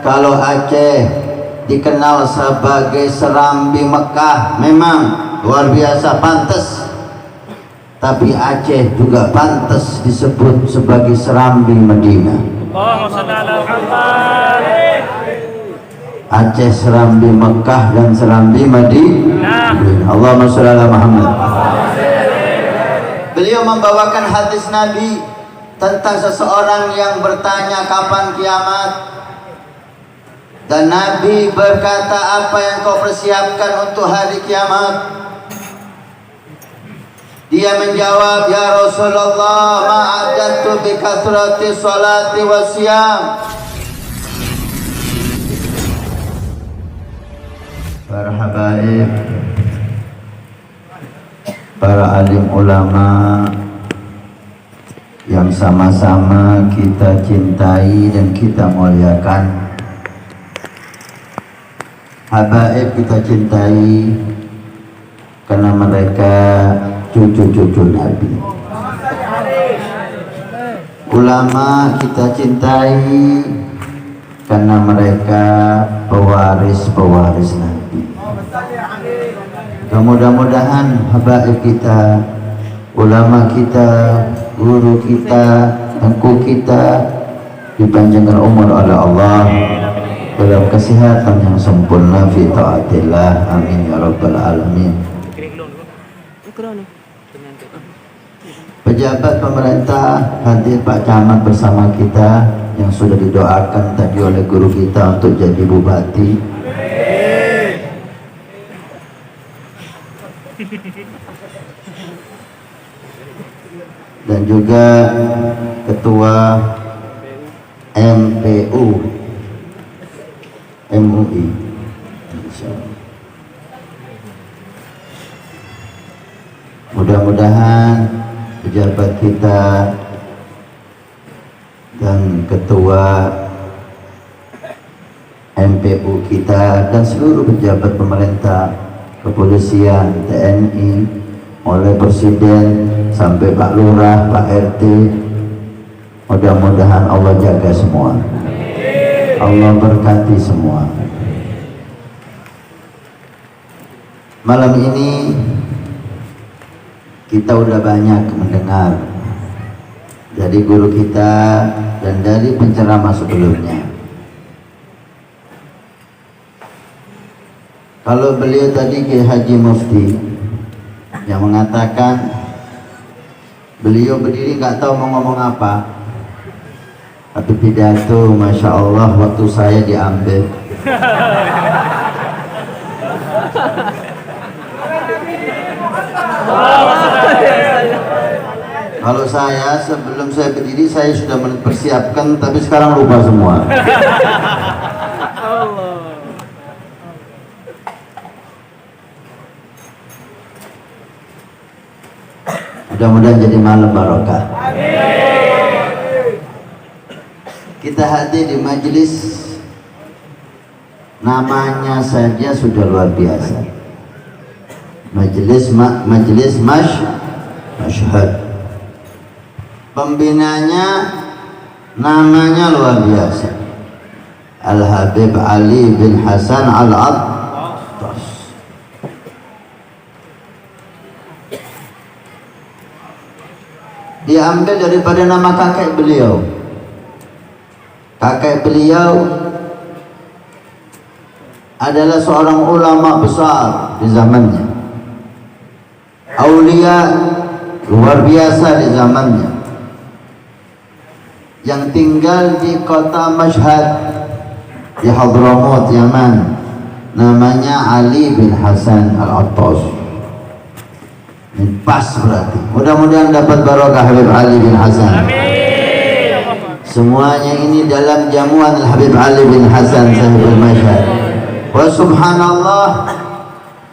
kalau Aceh dikenal sebagai Serambi Mekah, memang luar biasa pantas. Tapi Aceh juga pantas disebut sebagai Serambi Madinah. Aceh Serambi Mekah dan Serambi Madinah. Allahumma sholli ala Muhammad. Beliau membawakan hadis Nabi tentang seseorang yang bertanya kapan kiamat. Dan Nabi berkata, apa yang kau persiapkan untuk hari kiamat? Dia menjawab, ya Rasulullah, ma'adatu bi kathrati salati wa siyam. Para habaib, para alim ulama yang sama-sama kita cintai dan kita muliakan. Habaib kita cintai karena mereka cucu-cucu Nabi. Ulama kita cintai karena mereka pewaris-pewaris Nabi. Mudah-mudahan habaib kita, ulama kita, guru kita, engkau kita dipanjangkan umur oleh Allah dalam kesehatan yang sempurna fi taatillah. Amin ya rabbal alamin. Pejabat pemerintah hadir, Pak Camat bersama kita yang sudah didoakan tadi oleh guru kita untuk jadi bupati. Dan juga ketua MPU MUI. Mudah-mudahan pejabat kita dan ketua MPU kita dan seluruh pejabat pemerintah, kepolisian, TNI, mulai presiden sampai Pak Lurah, Pak RT, mudah-mudahan Allah jaga semua, Allah berkati semua. Malam ini kita udah banyak mendengar dari guru kita dan dari penceramah sebelumnya. Kalau beliau tadi Kiai Haji Mufti yang mengatakan beliau berdiri nggak tahu mau ngomong apa, tapi pidato Masya Allah waktu saya diambil. Kalau saya sebelum saya berdiri saya sudah mempersiapkan, tapi sekarang lupa semua. Mudah-mudahan jadi malam barokah. Kita hadir di majelis, namanya saja sudah luar biasa. Majelis Masyhad. Pembinanya namanya luar biasa, Al-Habib Ali bin Hasan Al-Attas. Diambil daripada nama kakek beliau. Kakek beliau adalah seorang ulama besar di zamannya, aulia luar biasa di zamannya, yang tinggal di kota Mashhad di Hadramaut, Yaman. Namanya Ali bin Hasan Al-Attas. Pas berarti. Mudah-mudahan dapat barokah Habib Ali bin Hasan. Amin. Semuanya ini dalam jamuan Al-Habib Ali bin Hasan sahibul Mashhad. Wa subhanallah,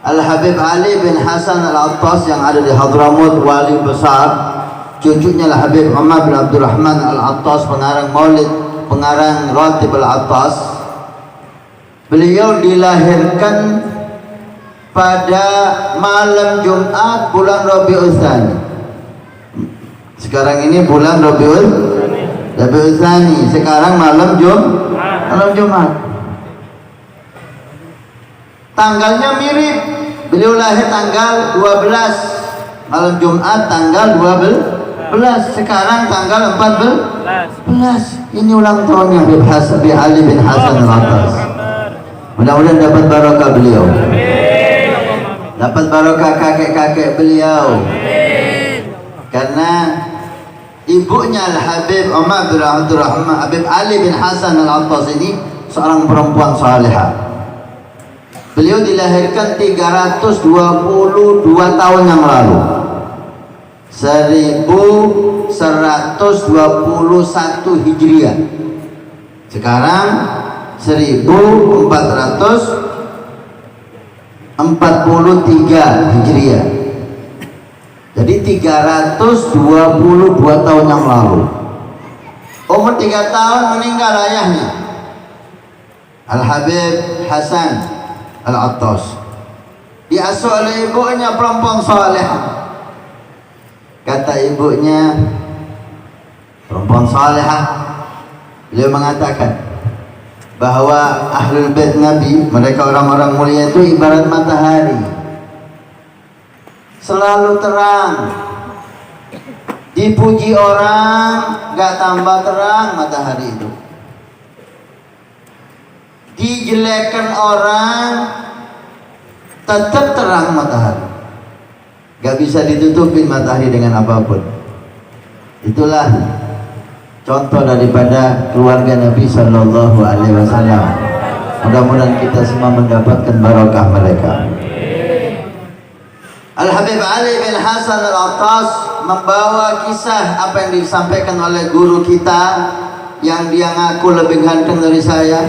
Al-Habib Ali bin Hasan Al-Attas yang ada di Hadramaut, wali besar, cucunya Al-Habib Umar bin Abdurrahman Al-Attas, pengarang Maulid, pengarang Ratib Al-Attas. Beliau dilahirkan pada malam Jumat bulan Rabiul Tsani. Sekarang ini bulan Rabiul Rabiul Tsani, sekarang malam Jumat. Tanggalnya mirip. Beliau lahir tanggal 12, malam Jumat tanggal 12, sekarang tanggal 14. Ini ulang tahunnya Habib Ali bin Hasan Al-Attas. Mudah-mudahan dapat barokah beliau. Dapat barokah kakek-kakek beliau. Karena ibunya Al-Habib Umar bin Abdurrahman Habib Ali bin Hasan Al-Attas ini seorang perempuan salihah. Beliau dilahirkan 322 tahun yang lalu, 1121 Hijriah. Sekarang 1443 Hijriah. Jadi 322 tahun yang lalu. Umur 3 tahun meninggal ayahnya, Al-Habib Hasan Al-Attas. Diasuh oleh ibunya perempuan saleh. Kata ibunya, perempuan salehah, beliau mengatakan bahwa ahlul bait Nabi, mereka orang-orang mulia itu ibarat matahari, selalu terang. Dipuji orang gak tambah terang matahari itu, dijelekkan orang tetap terang matahari, gak bisa ditutupin matahari dengan apapun. Itulah contoh daripada keluarga Nabi Sallallahu Alaihi Wasallam. Mudah-mudahan kita semua mendapatkan barokah mereka. Al-Habib Ali bin Hasan Al-Attas membawa kisah apa yang disampaikan oleh guru kita yang dia ngaku lebih ganteng dari saya.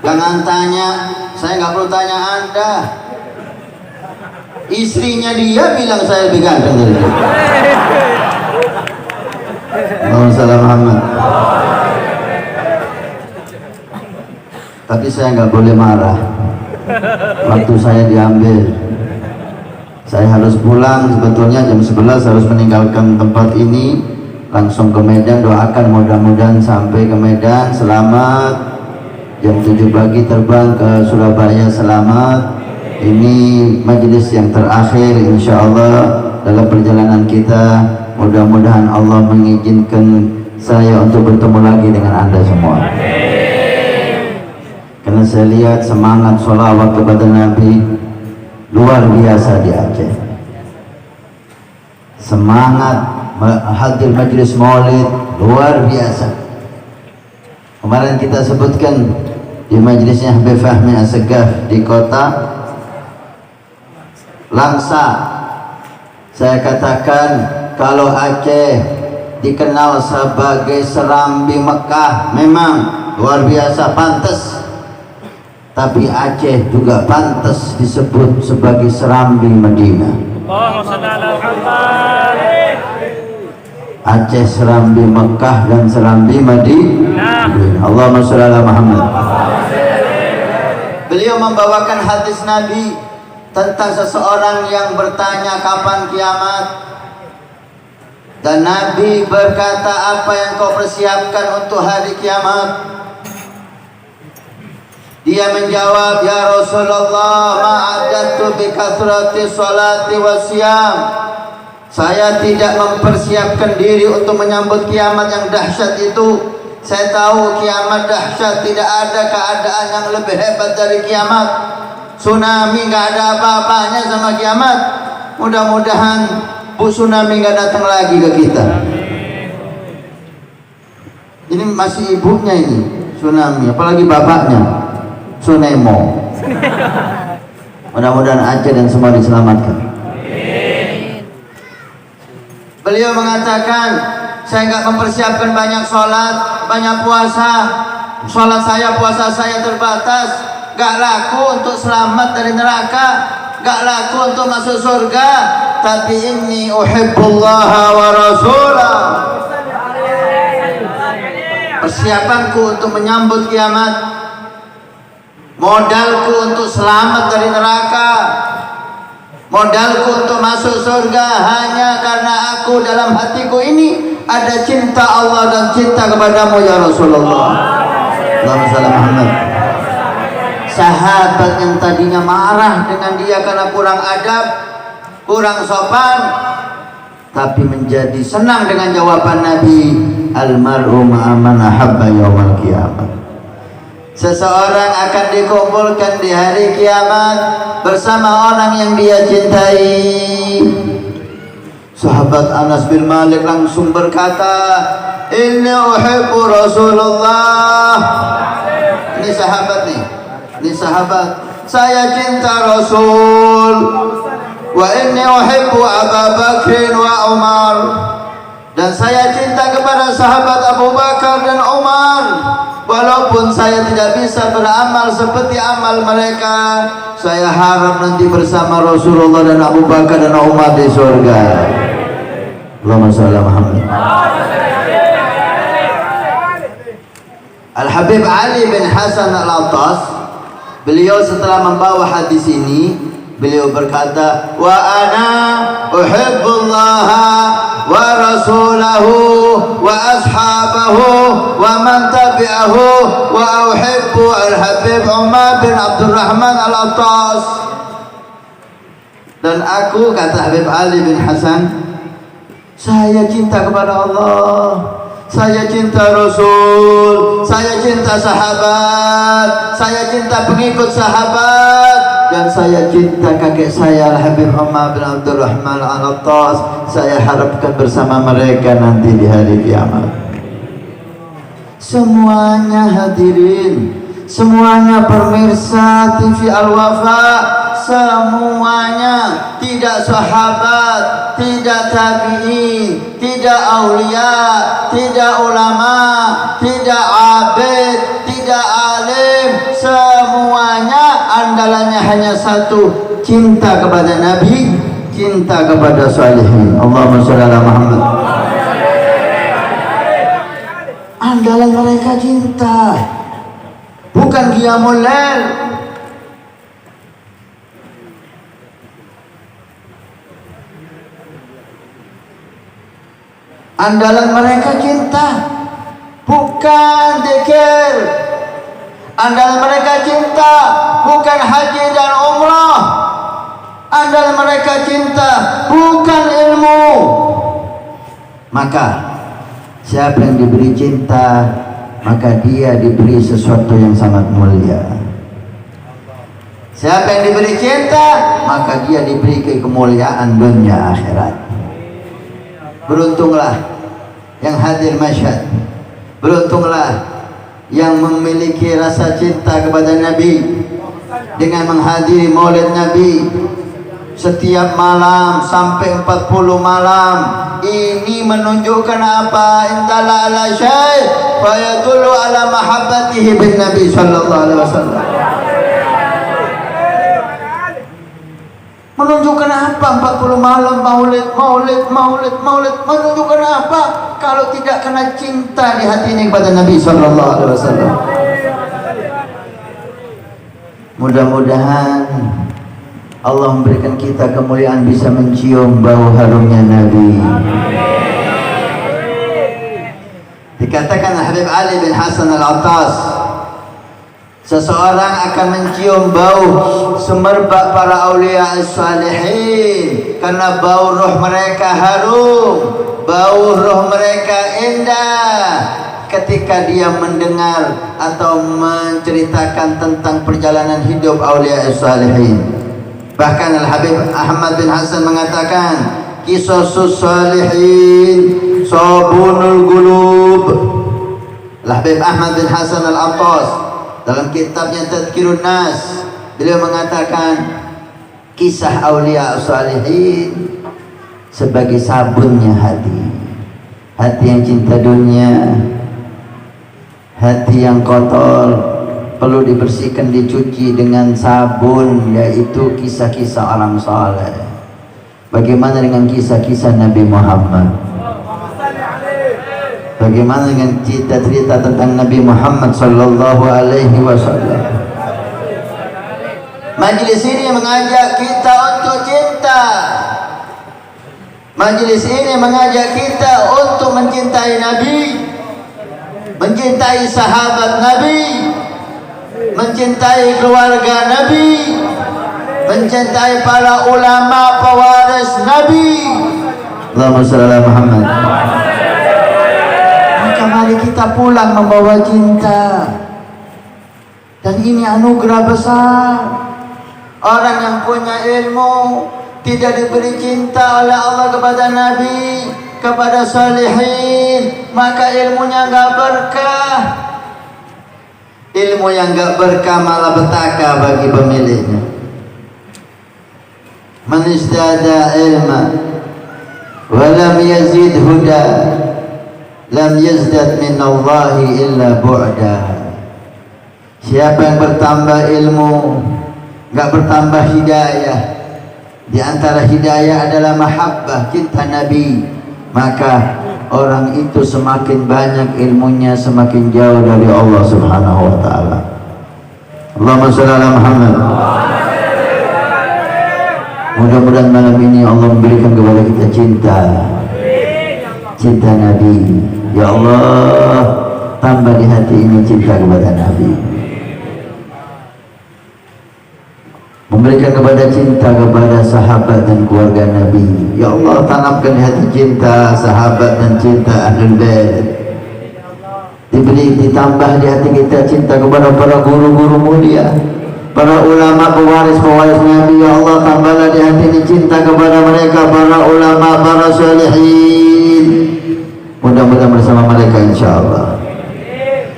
Jangan tanya, saya nggak perlu tanya Anda. Istrinya dia bilang saya lebih ganteng dari dia. Allahumma Muhammad. Tapi saya nggak boleh marah. Waktu saya diambil, saya harus pulang. Sebetulnya jam 11 harus meninggalkan tempat ini, langsung ke Medan. Doakan mudah-mudahan sampai ke Medan selamat. Jam 7 pagi terbang ke Surabaya selamat. Ini majelis yang terakhir insya Allah dalam perjalanan kita. Mudah-mudahan Allah mengizinkan saya untuk bertemu lagi dengan Anda semua. Karena saya lihat semangat sholawat kepada Nabi luar biasa di Aceh. Semangat hadir majelis maulid luar biasa. Kemarin kita sebutkan di majelisnya Habib Fahmi Assegaf di kota Langsa. Saya katakan kalau Aceh dikenal sebagai Serambi Mekah, memang luar biasa pantas. Tapi Aceh juga pantas disebut sebagai Serambi Madinah. Aceh Serambi Mekah dan Serambi Madinah. Allahumma sholli ala Muhammad. Beliau membawakan hadis Nabi tentang seseorang yang bertanya kapan kiamat, dan Nabi berkata, apa yang kau persiapkan untuk hari kiamat? Dia menjawab, ya Rasulullah, ma'adatu bi kathrati sholati wasyam. Saya tidak mempersiapkan diri untuk menyambut kiamat yang dahsyat itu. Saya tahu kiamat dahsyat, tidak ada keadaan yang lebih hebat dari kiamat. Tsunami nggak ada apa-apanya sama kiamat. Mudah-mudahan Bu tsunami nggak datang lagi ke kita. Ini masih ibunya ini tsunami, apalagi bapaknya tsunemo. Mudah-mudahan Aceh dan semua diselamatkan. Beliau mengatakan, saya nggak mempersiapkan banyak sholat, banyak puasa. Sholat saya, puasa saya terbatas, gak laku untuk selamat dari neraka, gak laku untuk masuk surga. Tapi inni uhibbullaha wa rasulah. Persiapanku untuk menyambut kiamat, modalku untuk selamat dari neraka, Modalku untuk masuk surga hanya karena aku dalam hatiku ini ada cinta Allah dan cinta kepadamu ya Rasulullah. Allahumma shalli Muhammad. Sahabat yang tadinya marah dengan dia karena kurang adab, kurang sopan, tapi menjadi senang dengan jawaban Nabi, al-mar'u ma'a man ahabba yaumal qiyamah. Seseorang akan dikumpulkan di hari kiamat bersama orang yang dia cintai. Sahabat Anas bin Malik langsung berkata, inni uhibbu Rasulullah. Ini sahabat nih, ini sahabat. Saya cinta Rasul. Wa inni uhibbu Abu Bakr wa Umar. Dan saya cinta kepada sahabat Abu Bakar dan Umar. Walaupun saya tidak bisa beramal seperti amal mereka, saya harap nanti bersama Rasulullah dan Abu Bakar dan Umar di surga. Allahumma shalli ala Muhammad. Al-Habib Ali bin Hasan Al-Attas, beliau setelah membawa hadis ini, beliau berkata, wa ana uhibbullaha wa rasulahu wa ashabahu wa man tabi'ahu wa uhibbu al-Habib Umar bin Abdurrahman Al-Attas. Dan aku, kata Habib Ali bin Hasan, saya cinta kepada Allah, saya cinta Rasul, saya cinta sahabat, saya cinta pengikut sahabat, dan saya cinta kakek saya Al-Habib Umar bin Abdurrahman Al-Attas. Saya harapkan bersama mereka nanti di hari kiamat. Semuanya hadirin, semuanya pemirsa TV Al-Wafa, semuanya, tidak sahabat, tidak tabi'in, tidak aulia, tidak ulama, tidak abid, tidak alim, semuanya andalannya hanya satu, cinta kepada Nabi, cinta kepada salihin. Allahumma shalli ala Muhammad. Andalan mereka cinta, bukan qiyamul lail. Andalan mereka cinta, bukan zikir. Andalan mereka cinta, bukan haji dan umrah. Andalan mereka cinta, bukan ilmu. Maka siapa yang diberi cinta, maka dia diberi sesuatu yang sangat mulia. Siapa yang diberi cinta, maka dia diberi kemuliaan dunia akhirat. Beruntunglah yang hadir masyhad, beruntunglah yang memiliki rasa cinta kepada Nabi dengan menghadiri maulid Nabi setiap malam sampai 40 malam. Ini menunjukkan apa? Intala ala syai' fa yadullu ala mahabbatihi bin Nabi sallallahu alaihi wasallam. Menunjukkan apa 40 malam maulid menunjukkan apa kalau tidak kena cinta di hati ini kepada Nabi sallallahu alaihi wasallam. Mudah-mudahan Allah memberikan kita kemuliaan bisa mencium bau harumnya Nabi. Dikatakan Habib Ali bin Hasan Al-Attas, seseorang akan mencium bau semerbak para aulia as-salihin karena bau roh mereka harum, bau roh mereka indah ketika dia mendengar atau menceritakan tentang perjalanan hidup aulia as-salihin. Bahkan Al-Habib Ahmad bin Hasan mengatakan, Qisasus salihin sabunul qulub. Al-Habib Ahmad bin Hasan Al-Attas dalam kitabnya Tadhkirun Nas, beliau mengatakan kisah aulia salihin sebagai sabunnya hati. Hati yang cinta dunia, hati yang kotor, perlu dibersihkan, dicuci dengan sabun, yaitu kisah-kisah orang saleh. Bagaimana dengan kisah-kisah Nabi Muhammad? Bagaimana dengan cerita-cerita tentang Nabi Muhammad sallallahu alaihi wasallam? Majlis ini mengajak kita untuk cinta cinta. Majelis ini mengajak kita untuk mencintai Nabi, mencintai sahabat Nabi, mencintai keluarga Nabi, mencintai para ulama pewaris Nabi. Allahumma shalli ala Muhammad. Maka mari kita pulang membawa cinta. Dan ini anugerah besar. Orang yang punya ilmu tidak diberi cinta oleh Allah kepada Nabi, kepada salihin, maka ilmunya enggak berkah. Ilmu yang enggak berkah malah petaka bagi pemiliknya. Man izdada ilma wa lam yazid huda lam yazdad min Allah illa bu'da. Siapa yang bertambah ilmu, enggak bertambah hidayah, di antara hidayah adalah mahabbah, cinta Nabi, maka orang itu semakin banyak ilmunya, semakin jauh dari Allah Subhanahu wa taala. Allahumma shalli ala Muhammad. Mudah-mudahan malam ini Allah memberikan kepada kita cinta Nabi. Ya Allah, tambah di hati ini cinta kepada Nabi. Memberikan kepada cinta kepada sahabat dan keluarga Nabi. Ya Allah, tanamkan di hati cinta sahabat dan cinta Ahlul Bait. Ditambah di hati kita cinta kepada para guru-guru mulia, para ulama pewaris Nabi. Ya Allah, tambahlah di hati ini cinta kepada mereka, para ulama, para salihin. Mudah-mudahan bersama mereka insyaAllah.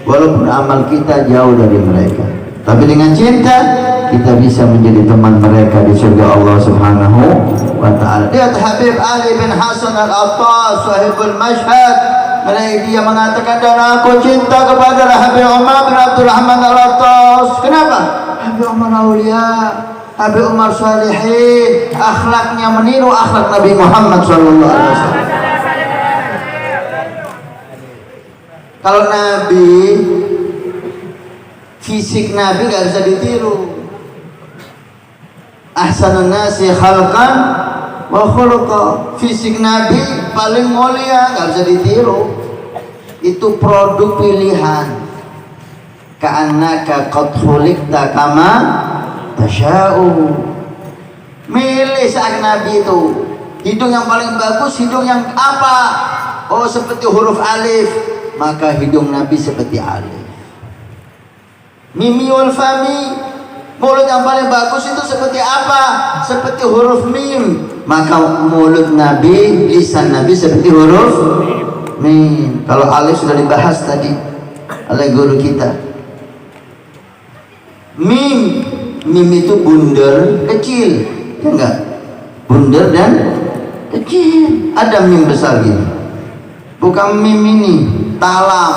Walaupun amal kita jauh dari mereka, tapi dengan cinta kita bisa menjadi teman mereka di surga Allah Subhanahu wa ta'ala. Lihat Habib Ali bin Hasan Al-Attas, sahibul Mashhad. Dia mengatakan, dan aku cinta kepada Habib Umar bin Abdurrahman Al-Attas. Kenapa? Habib Umar awliya, Habib Umar salihin, akhlaknya meniru akhlak Nabi Muhammad SAW. Kalau Nabi, fisik Nabi gak bisa ditiru. Ahsanun nasi khalqan wa khuluqa. Fisik Nabi paling mulia, gak bisa ditiru. Itu produk pilihan. Ka'annaka qad khuliqta kama tasya'u. Milih saat Nabi itu. Hidung yang paling bagus, hidung yang apa? Oh, seperti huruf alif, maka hidung Nabi seperti alif. Mimiul fami, mulut yang paling bagus itu seperti apa? Seperti huruf mim. Maka mulut Nabi, lisan Nabi seperti huruf mim. Kalau alif sudah dibahas tadi oleh guru kita. Mim, mim itu bundar kecil, ya enggak? Bundar dan kecil. Ada mim besar gini, bukan mim ini talam.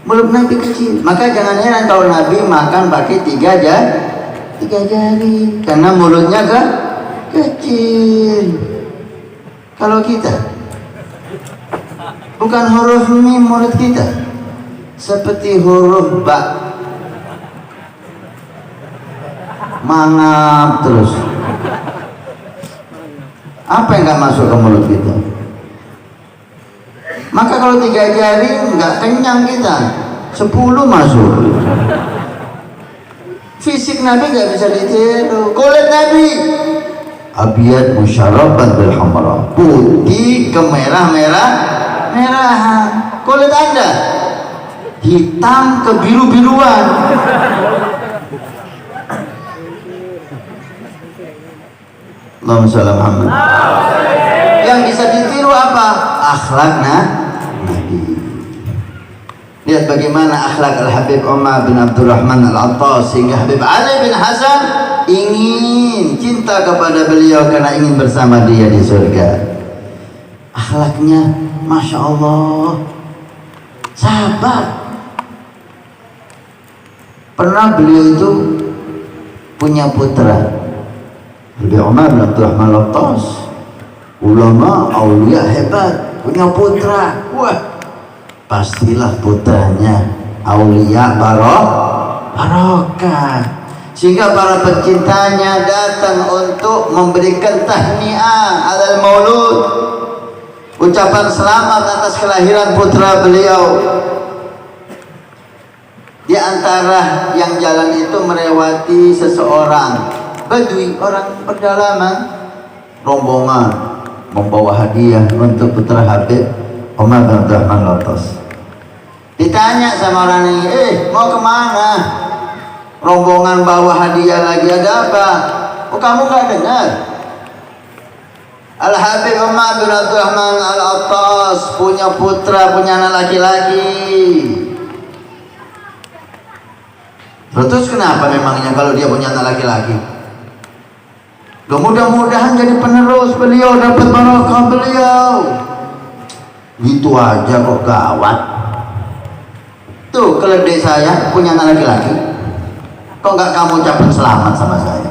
Mulut Nabi kecil, maka jangan heran kalau Nabi makan pakai tiga jari, karena mulutnya kecil. Kalau kita bukan huruf mim, mulut kita seperti huruf ba, mangap terus. Apa yang nggak masuk ke mulut kita? Maka kalau tiga jari nggak kenyang kita, 10 masuk. Fisik Nabi nggak bisa ditiru. Kulit Nabi abiyad musyarrabat bil hamra, putih kemerah-merahan. Kulit Anda hitam kebiru-biruan. Allahumma shalli ala Muhammad. Yang bisa ditiru apa? Akhlaknya Nabi. Lihat bagaimana akhlak Al-Habib Umar bin Abdurrahman Al-Attas, sehingga Habib Ali bin Hasan ingin cinta kepada beliau karena ingin bersama dia di surga. Akhlaknya Masya Allah, sabar. Pernah beliau itu punya putra, Habib Umar bin Abdurrahman Al-Attas, ulama aulia hebat, punya putra. Wah, pastilah putranya aulia barokah. sehingga para pencintanya datang untuk memberikan tahniah alal maulud, ucapan selamat atas kelahiran putra beliau. Di antara yang jalan itu melewati seseorang Badui, orang pedalaman, rombongan membawa hadiah untuk putra Habib Umar bin Abdurrahman Lotos. Ditanya sama orang ini, mau kemana? Rombongan bawa hadiah lagi, ada apa? Oh, kamu gak dengar? Al-Habib Umar bin Abdurrahman Al-Attas punya putra, punya anak laki-laki. Terus kenapa memangnya kalau dia punya anak laki-laki? Mudah-mudahan jadi penerus beliau, dapat barokah beliau. Gitu aja kok gawat. Tuh, keledai saya punya anak laki-laki. Kok nggak kamu ucapin selamat sama saya?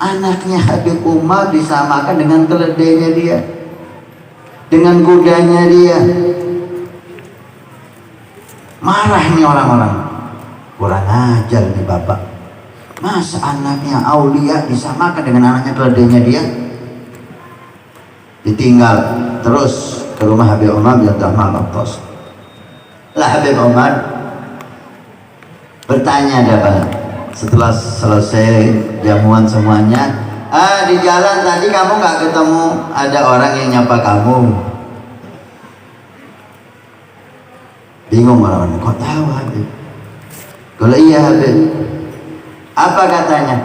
Anaknya Habib Umar disamakan dengan keledainya dia, dengan kudanya dia. Marah nih orang-orang. Kurang ajar nih bapak. Masa anaknya aulia disamakan dengan anaknya keledainya dia? Ditinggal terus ke rumah Habib Umar bin Abdurrahman Al-Attas. Lah Habib Umar bertanya ada apa? Setelah selesai jamuan semuanya, di jalan tadi kamu nggak ketemu ada orang yang nyapa kamu? Bingung orang-orang, kok tahu Habib? Kalau iya Habib, apa katanya?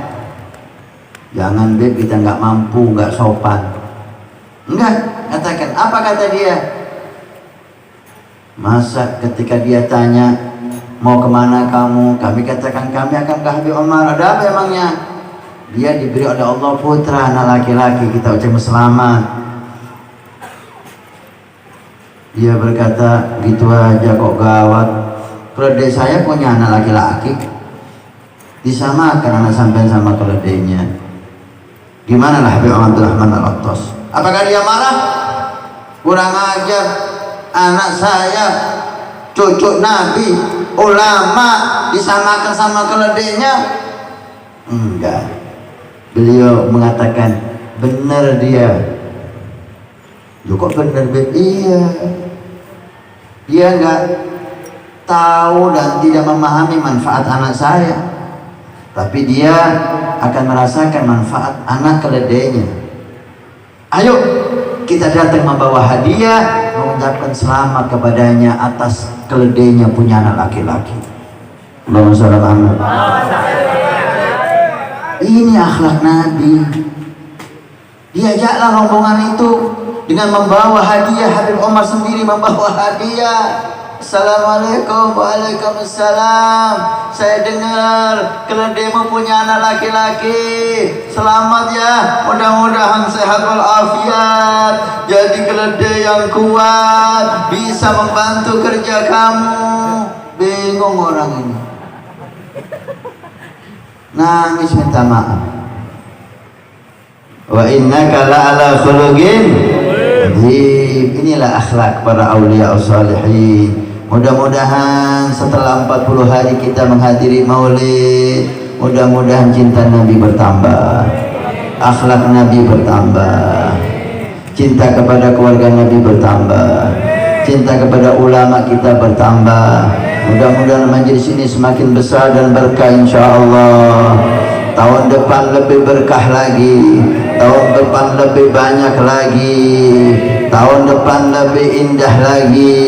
Jangan Habib, kita nggak mampu, nggak sopan. Enggak, katakan apa kata dia? Masa ketika dia tanya mau kemana kamu, kami katakan kami akan ke Habib Umar. Ada apa emangnya? Dia diberi oleh Allah putra anak laki-laki, kita ucapkan selamat. Dia berkata, gitu aja kok gawat. Keledai saya punya anak laki-laki, disamakan anak sampean sama keledainya. Gimana lah Habib Abdurrahman Al-Attas? Apakah dia marah? Kurang ajar, anak saya cucu Nabi, ulama disamakan sama keledainya? Enggak. Beliau mengatakan benar dia. Loh kok benar? Iya. Dia enggak tahu dan tidak memahami manfaat anak saya, tapi dia akan merasakan manfaat anak keledainya. Ayo kita datang membawa hadiah, mengucapkan selamat kepadanya atas keledainya punya anak laki-laki. Allahumma shalli ala Muhammad. Ini akhlak Nabi. Diajaklah rombongan itu dengan membawa hadiah. Habib Umar sendiri membawa hadiah. Assalamualaikum. Waalaikumsalam. Saya dengar keledaimu punya anak laki-laki. Selamat ya, mudah-mudahan sehat walafiat, jadi keledai yang kuat, bisa membantu kerja kamu. Bingung orang ini, nangis minta maaf. Wa innaka la'ala khuluqin adzim. Inilah akhlak para aulia salihin. Mudah-mudahan setelah 40 hari kita menghadiri maulid, mudah-mudahan cinta Nabi bertambah, akhlak Nabi bertambah, cinta kepada keluarga Nabi bertambah, cinta kepada ulama kita bertambah. Mudah-mudahan majelis ini semakin besar dan berkah insyaallah. Tahun depan lebih berkah lagi, tahun depan lebih banyak lagi, tahun depan lebih indah lagi,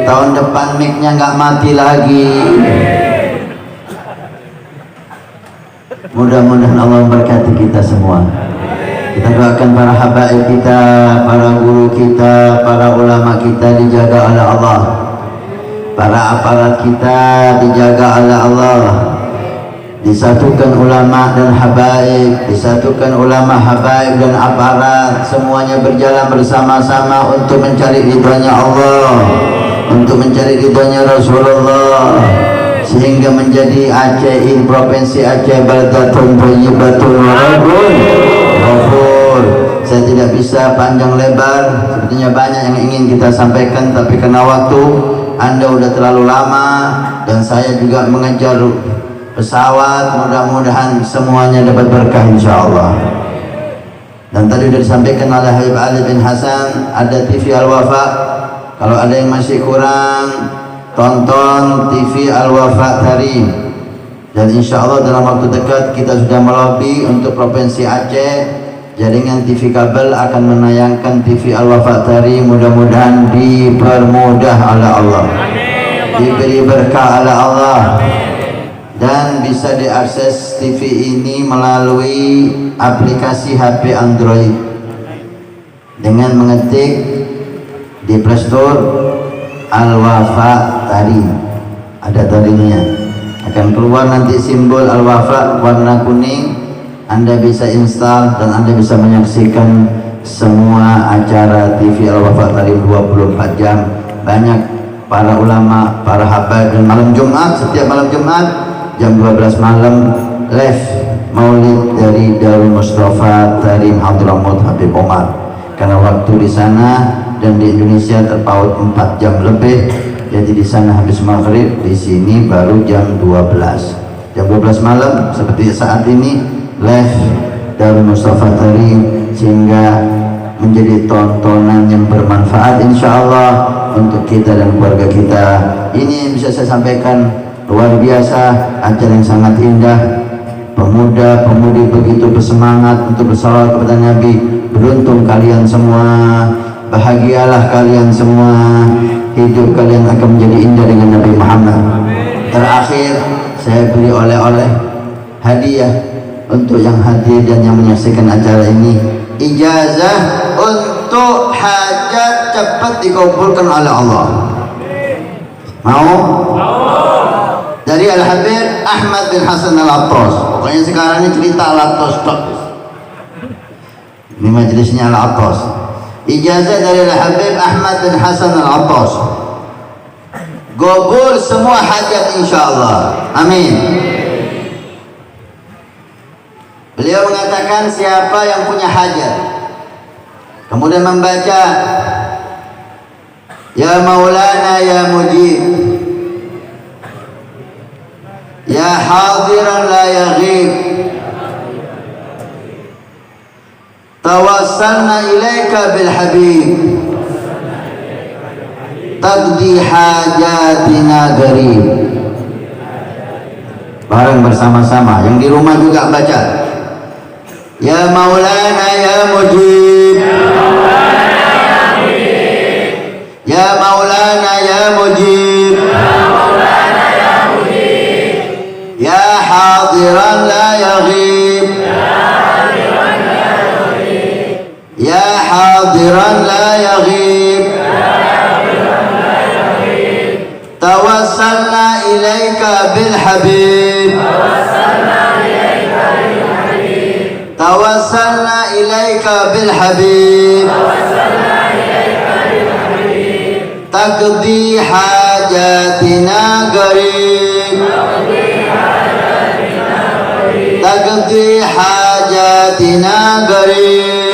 tahun depan mic-nya nggak mati lagi. Mudah-mudahan Allah memberkati kita semua. Kita doakan para habaib kita, para guru kita, para ulama kita dijaga oleh Allah, para aparat kita dijaga oleh Allah. Disatukan ulama dan habaib, disatukan ulama, habaib dan aparat, semuanya berjalan bersama-sama untuk mencari ridhonya Allah, untuk mencari ridhonya Rasulullah, sehingga menjadi Aceh ini, provinsi Aceh, baldatun thayyibatun wa rabbun ghafur. Saya tidak bisa panjang lebar, sebetulnya banyak yang ingin kita sampaikan, tapi karena waktu Anda udah terlalu lama dan saya juga mengejar pesawat, mudah-mudahan semuanya dapat berkah insyaallah. Dan tadi sudah disampaikan oleh Habib Ali bin Hasan, ada TV Al-Wafa. Kalau ada yang masih kurang, tonton TV Al-Wafa Tarim. Dan insya Allah dalam waktu dekat kita sudah melobi untuk Provinsi Aceh, jaringan TV kabel akan menayangkan TV Al-Wafa Tarim. Mudah-mudahan dipermudah oleh Allah, diberi berkah oleh Allah, dan bisa diakses TV ini melalui aplikasi HP Android dengan mengetik di Play Store Al-Wafa Tarim, ada tarimnya. Akan keluar nanti simbol Al-Wafa warna kuning. Anda bisa install dan Anda bisa menyaksikan semua acara TV Al-Wafa Tarim 24 jam. Banyak para ulama, para habaib, dan malam Jumat, setiap malam Jumat jam 12 malam live maulid dari Darul Mustafa Tarim Hadramaut Habib Omar. Karena waktu di sana dan di Indonesia terpaut 4 jam lebih. Jadi di sana habis maghrib, di sini baru jam 12. Jam 12 malam seperti saat ini live Darul Mustafa Tarim, sehingga menjadi tontonan yang bermanfaat insyaallah untuk kita dan keluarga kita. Ini yang bisa saya sampaikan, luar biasa, acara yang sangat indah. Pemuda-pemudi begitu bersemangat untuk bersalawat kepada Nabi. Beruntung kalian semua, bahagialah kalian semua, hidup kalian akan menjadi indah dengan Nabi Muhammad. Terakhir saya beri oleh-oleh hadiah untuk yang hadir dan yang menyaksikan acara ini, ijazah untuk hajat cepat dikabulkan oleh Allah. Mau? Dari Al-Habib Ahmad bin Hasan Al-Attas. Pokoknya sekarang ini cerita Al-Attas. Ini majelisnya Al-Attas. Ijazah dari Al-Habib Ahmad bin Hasan Al-Attas. Gobul semua hajat insyaallah. Amin. Beliau mengatakan siapa yang punya hajat, kemudian membaca Ya Maulana Ya Mujib, Ya Hadiran La Yaghib, tawassalna ilaika bil habib, taqdi hajatina garib. Bareng bersama-sama, yang di rumah juga baca Ya Maulana Ya Mujib, Ya Maulana Ya Mujib, Ya Hadiran La Yaghib, Ya Hadiran La Yaghib, tawassalna ilaika bil habib, tawassalna ilaika bil habib, taqdi hajatina garib, taqdi hajatina garib,